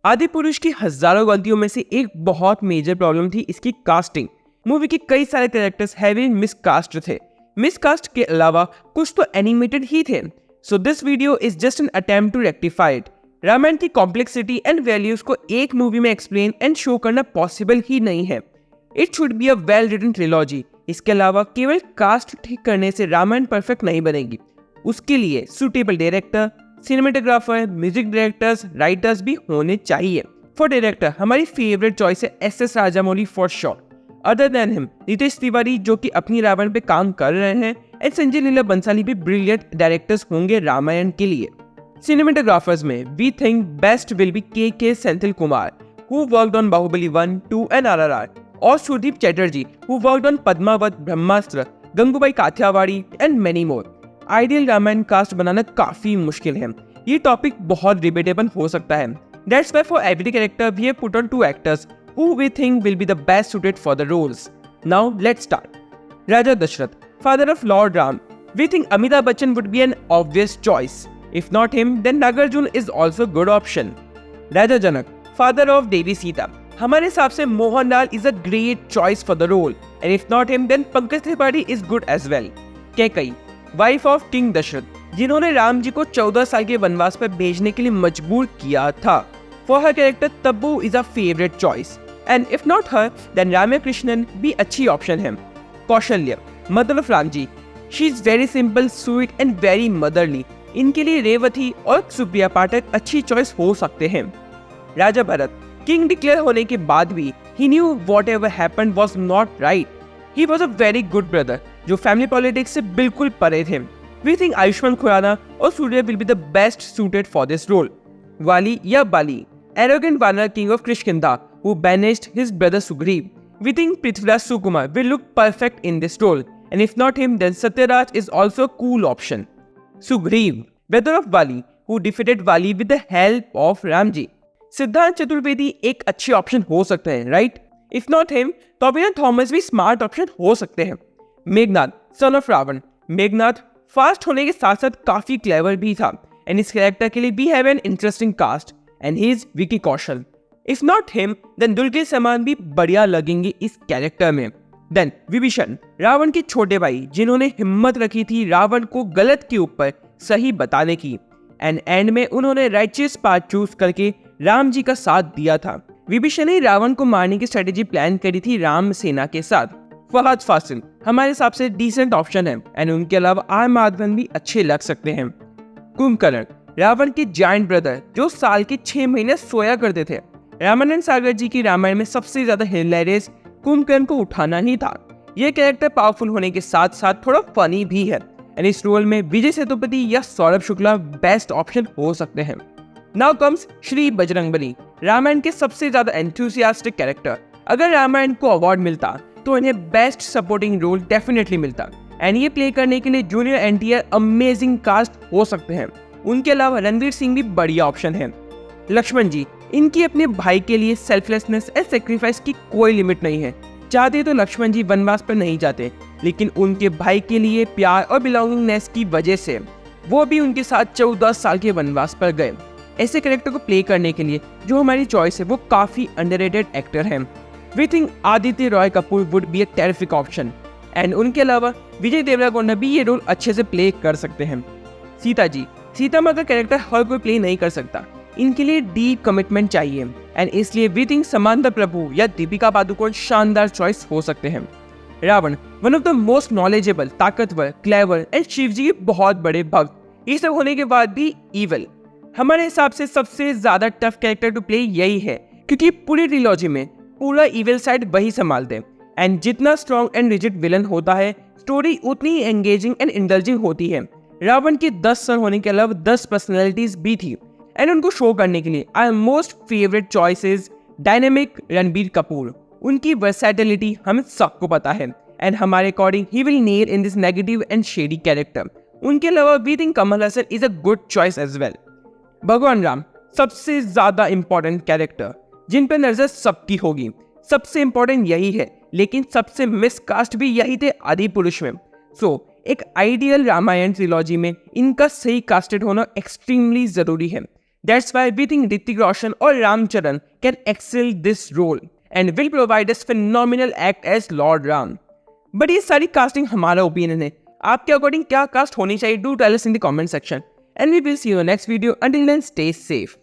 आदि पुरुष की हजारों गलतियों में से एक बहुत मेजर प्रॉब्लम थी इसकी कास्टिंग। मूवी के कई सारे कैरेक्टर्स हैवी मिसकास्ट थे। मिसकास्ट के अलावा कुछ तो एनिमेटेड ही थे। So this video is just an attempt to rectify it. Ramayana की कॉम्प्लेक्सिटी एंड वैल्यूज को एक मूवी में एक्सप्लेन एंड शो करना पॉसिबल ही नहीं है। It should be a well written trilogy. इसके अलावा केवल कास्ट ठीक करने से रामायण परफेक्ट नहीं बनेगी। उसके लिए suitable director, cinematographer, music directors, writers भी होने चाहिए। फॉर डायरेक्टर हमारी फेवरेट चॉइस है S Rajamouli for sure. Other than him Nitesh Tiwari जो कि अपनी रावण पे काम कर रहे हैं, एंड संजय लीला बंसाली भी ब्रिलियंट डायरेक्टर्स होंगे रामायण के लिए। सिनेमेटोग्राफर्स में we think best will be K Senthil Kumar who worked on Baahubali 1, 2 and RRR, और Sudeep Chatterjee who worked on Padmaavat, Brahmastra, Gangubai Kathiawadi and many more. Ideal Ramayan cast बनाना काफी मुश्किल है। ये टॉपिक बहुत डिबेटेबल हो सकता है। That's why for every character we have put on 2 actors who we think will be the best suited for the roles. Now let's start. Raja Dashrath, father of Lord Ram. We think Amitabh Bachchan would be an obvious choice. If not him, then Nagarjuna is also a good option. Raja Janak, father of Devi Sita. हमारे हिसाब से Mohanlal is a great choice for the role. And if not him, then Pankaj Tripathi is good as well. Kaikeyi, wife of king Dasharath, जिन्होंने राम जी को 14 साल के वनवास पर भेजने के लिए मजबूर किया था। For her character Tabu is a favourite choice, and if not her then Ramya Krishnan भी अच्छी ऑप्शन है। Kaushalya, mother of Ram ji, she is very simple, sweet and very motherly. इनके लिए रेवती और सुप्रिया पाठक अच्छी चॉइस हो सकते हैं। राजा भरत, किंग डिक्लेयर होने के बाद भी he knew whatever happened was not right. He was a very good brother जो फैमिली पॉलिटिक्स से बिल्कुल परे थे। वी थिंक आयुष्मान खुराना और Suriya will be the best suited for this role. Vali या Bali, arrogant vanara king of Kishkindha who banished his brother Sugriv. We think Prithviraj Sukumar will look perfect in this role, and if not him, then Satyaraj is also a cool option. Sugriv, brother of Vali, who defeated Vali with the help of Ramji. सिद्धांत चतुर्वेदी एक अच्छे option हो सकते हैं, right? If not him, तो Abhinav Thomas भी smart option हो सकते हैं। Meghnath, son of Ravan. Meghnath fast होने के साथ साथ काफी क्लेवर भी था, एंड इस कैरेक्टर के लिए we have an interesting cast, and he is Vicky Kaushal. If not him, then दुर्गे समान भी बढ़िया लगेंगे इस कैरेक्टर में। देन विभीषण, रावण के छोटे भाई, जिन्होंने हिम्मत रखी थी रावण को गलत के ऊपर सही बताने की, एंड एंड में उन्होंने राइचियस पाथ चूज करके राम जी का साथ दिया था। विभीषण ने रावण को मारने की स्ट्रेटेजी प्लान करी थी राम सेना के साथ। फहद फासिल हमारे हिसाब से डिसेंट ऑप्शन है, एंड उनके अलावा आर माधवन भी अच्छे लग सकते हैं। कुंभकर्ण, रावण के जायंट ब्रदर जो साल के 6 महीने सोया करते थे। रामानंद सागर जी की रामायण में सबसे ज्यादा हिलेरियस कुंभकर्ण को उठाना ही था। यह कैरेक्टर पावरफुल होने के साथ साथ थोड़ा फनी भी है, एंड इस रोल में विजय सेतुपति या सौरभ शुक्ला बेस्ट ऑप्शन हो सकते हैं। नाउ कम्स श्री बजरंगबली, रामायण के सबसे ज्यादा एंथुसियास्टिक कैरेक्टर। अगर रामायण को अवार्ड मिलता तो इन्हें बेस्ट सपोर्टिंग रोल डेफिनेटली मिलता, एंड ये प्ले करने के लिए जूनियर एनटीआर अमेजिंग कास्ट हो सकते हैं। उनके अलावा रणवीर सिंह भी बढ़िया ऑप्शन है। लक्ष्मण जी, इनकी अपने भाई के लिए सेल्फलेसनेस एंड सेक्रीफाइस की कोई लिमिट नहीं है। चाहते तो लक्ष्मण जी वनवास पर नहीं जाते, लेकिन उनके भाई के लिए प्यार और बिलोंगिंगनेस की वजह से वो भी उनके साथ 14 साल के वनवास पर गए। ऐसे कैरेक्टर को प्ले करने के लिए जो हमारी चॉइस है वो काफी अंडररेटेड एक्टर हैं। We think Aditya Roy Kapur would be a terrific option, and उनके अलावा विजय देवराकोंडा भी ये रोल अच्छे से प्ले कर सकते हैं। सीता जी, सीता माँ का कैरेक्टर हर कोई प्ले नहीं कर सकता, इनके लिए डीप कमिटमेंट चाहिए, एंड इसलिए वी थिंक समांता प्रभु या दीपिका पादुकोण शानदार चॉइस हो सकते हैं। Ravan, one of the most knowledgeable, ताकतवर, क्लेवर एंड शिव जी के बहुत बड़े भक्त, ये सब होने के बाद भी इविल। हमारे हिसाब से सबसे ज्यादा टफ कैरेक्टर टू प्ले यही है, क्योंकि पूरी ट्रिलॉजी में पूरा इविल साइड वही संभालते, एंड जितना स्ट्रॉन्ग एंड रिजिड विलन होता है, स्टोरी उतनी एंगेजिंग एंड इंडल्जिंग होती है। रावण के 10 सर होने के अलावा 10 पर्सनैलिटीज भी थी, एंड उनको शो करने के लिए our most favourite choice is dynamic Ranbir Kapoor. उनकी वर्सैटिलिटी हमें सबको पता है, एंड हमारे according he will nail in this negative and shady character. उनके अलावा we think Kamal Haasan is a good choice as well. भगवान राम, सबसे ज्यादा इंपॉर्टेंट कैरेक्टर जिन पर नजर सबकी होगी। सबसे इंपॉर्टेंट यही है, लेकिन सबसे मिसकास्ट भी यही थे आदि पुरुष में। सो एक आइडियल रामायण ट्रिलॉजी में इनका सही कास्टेड होना एक्सट्रीमली जरूरी है। That's why we think Hrithik Roshan or Ram Charan can excel this role and will provide us phenomenal act as Lord Ram. But ये सारी casting हमारा opinion है. आपके according क्या cast होनी चाहिए? Do tell us in the comment section. And we will see you in the next video. Until then, stay safe.